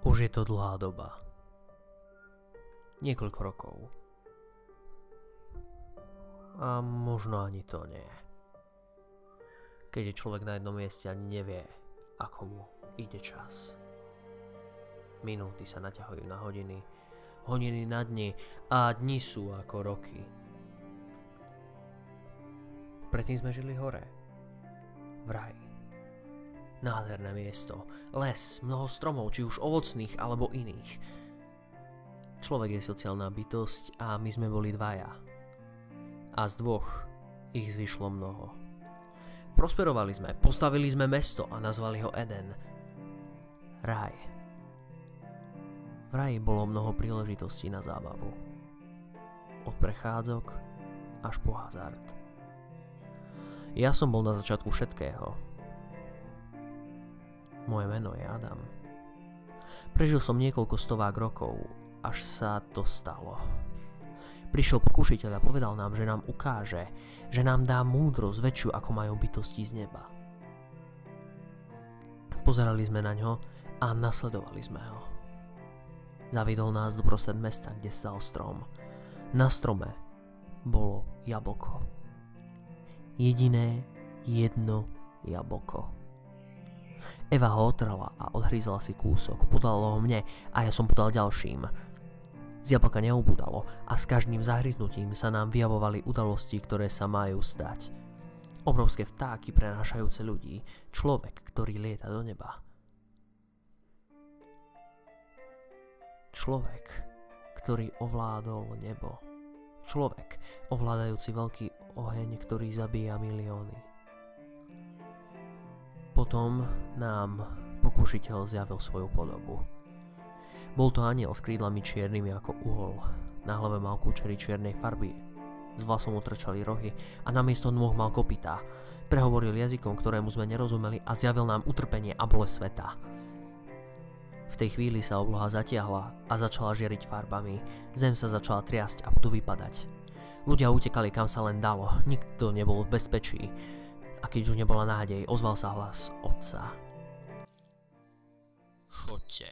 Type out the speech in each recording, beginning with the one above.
Už je to dlhá doba. Niekoľko rokov. A možno ani to nie. Keď je človek na jednom mieste, ani nevie, ako mu ide čas. Minúty sa naťahujú na hodiny, hodiny na dni a dni sú ako roky. Predtým sme žili hore, v raji. Nádherné miesto, les, mnoho stromov, či už ovocných alebo iných. Človek je sociálna bytosť a my sme boli dvaja. A z dvoch ich zvyšlo mnoho. Prosperovali sme, postavili sme mesto a nazvali ho Eden. Raj. V raji bolo mnoho príležitostí na zábavu. Od prechádzok až po hazard. Ja som bol na začiatku všetkého. Moje meno je Adam. Prežil som niekoľko stovák rokov, až sa to stalo. Prišiel pokušiteľ a povedal nám, že nám ukáže, že nám dá múdrosť väčšiu, ako majú bytosti z neba. Pozerali sme na ňo a nasledovali sme ho. Zaviedol nás do prostred mesta, kde stal strom. Na strome bolo jablko. Jediné jedno jablko. Eva ho otrhla a odhrízla si kúsok, podala ho mne a ja som podal ďalším. Z jablka neubudalo a s každým zahryznutím sa nám vyjavovali udalosti, ktoré sa majú stať. Obrovské vtáky prenášajúce ľudí, človek, ktorý lieta do neba. Človek, ktorý ovládol nebo. Človek, ovládajúci veľký oheň, ktorý zabíja milióny. Potom nám pokušiteľ zjavil svoju podobu. Bol to anjel s krídlami čiernymi ako uhol. Na hlave mal kúčery čiernej farby. Z vlasom mu trčali rohy a namiesto nôh mal kopytá. Prehovoril jazykom, ktorému sme nerozumeli a zjavil nám utrpenie a bolesť sveta. V tej chvíli sa obloha zatiahla a začala žiariť farbami. Zem sa začala triasť a budú vypadať. Ľudia utekali kam sa len dalo. Nikto nebol v bezpečí. A keď už nebola nádej, ozval sa hlas otca. Choďte.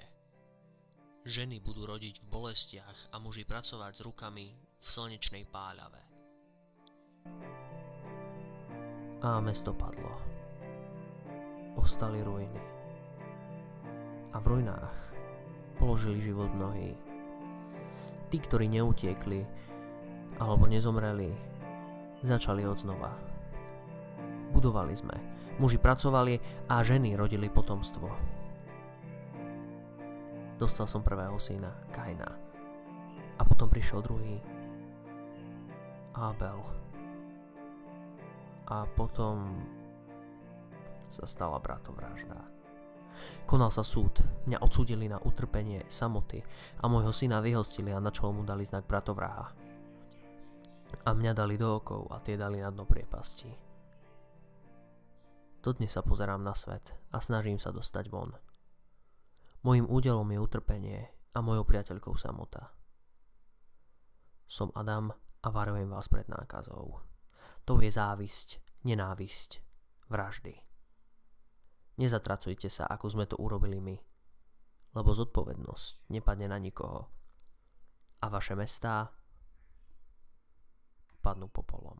Ženy budú rodiť v bolestiach a muži pracovať s rukami v slnečnej páľave. A mesto padlo. Ostali ruiny. A v ruinách položili život mnohí. Tí, ktorí neutiekli alebo nezomreli, začali odznova. Budovali sme, muži pracovali a ženy rodili potomstvo. Dostal som prvého syna, Kaina. A potom prišiel druhý, Abel. A potom sa stala bratovražda. Konal sa súd, mňa odsúdili na utrpenie, samoty a môjho syna vyhostili a na čelo mu dali znak bratovraha. A mňa dali do okov a tie dali na dno priepasti. Dodnes sa pozerám na svet a snažím sa dostať von. Mojím údelom je utrpenie a mojou priateľkou samota. Som Adam a varujem vás pred nákazou. To je závisť, nenávisť, vraždy. Nezatracujte sa, ako sme to urobili my, lebo zodpovednosť nepadne na nikoho a vaše mestá padnú popolom.